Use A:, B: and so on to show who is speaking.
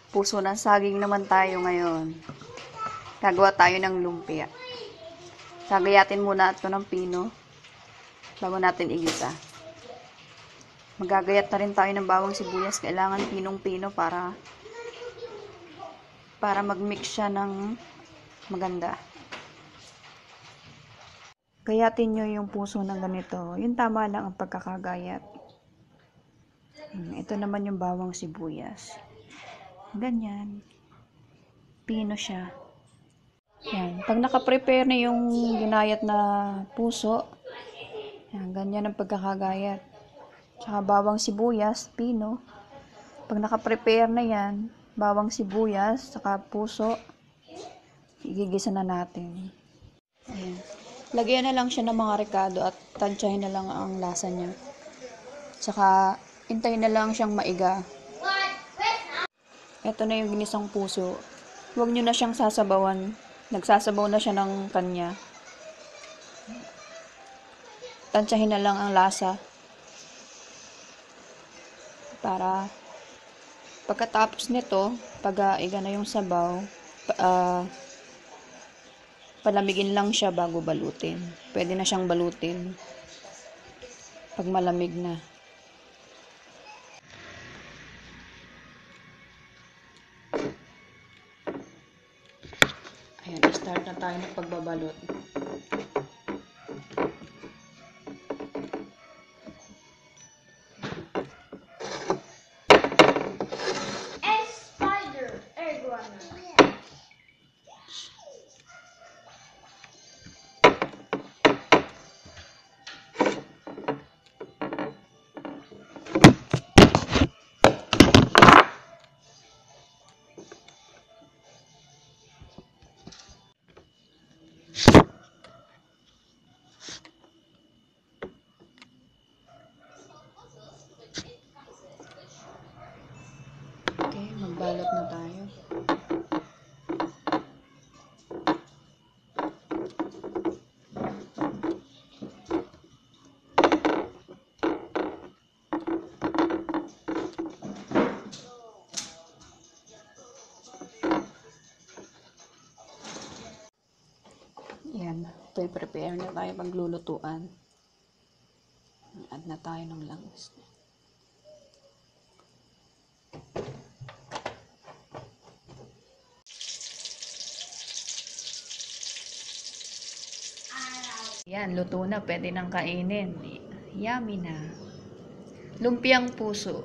A: Puso ng saging naman tayo ngayon. Gagawa tayo ng lumpia. Gagayatin muna ito ng pino bago natin igisa. Magagayat na rin tayo ng bawang sibuyas. Kailangan pinong-pino para mag-mix siya ng maganda. Gayatin nyo yung puso ng ganito. Yung tama lang ang pagkakagayat. Ito naman yung bawang sibuyas. Ganyan. Pino siya. Yan. Pag nakaprepare na yung ginayat na puso, yan, ganyan ang pagkakagayat. Tsaka bawang sibuyas, pino. Pag nakaprepare na yan, bawang sibuyas, saka puso, igigisa na natin. Ayan. Lagyan na lang siya ng mga rekado at tansyahin na lang ang lasa niya. Saka, hintayin na lang siyang maiga. Ito na yung ginisang puso. Huwag nyo na siyang sasabawan. Nagsasabaw na siya ng kanya. Tansyahin na lang ang lasa. Para pagkatapos nito, pag iga na yung sabaw, palamigin lang siya bago balutin. Pwede na siyang balutin pag malamig na. Ayan, start na tayo ng pagbabalot.
B: Spider, iguana.
A: Okay, magbalot na tayo. Yan, prepare na tayo paglulutuan. Add na tayo ng langis. Yan, luto na. Pwede nang kainin. Yummy na. Lumpiang puso.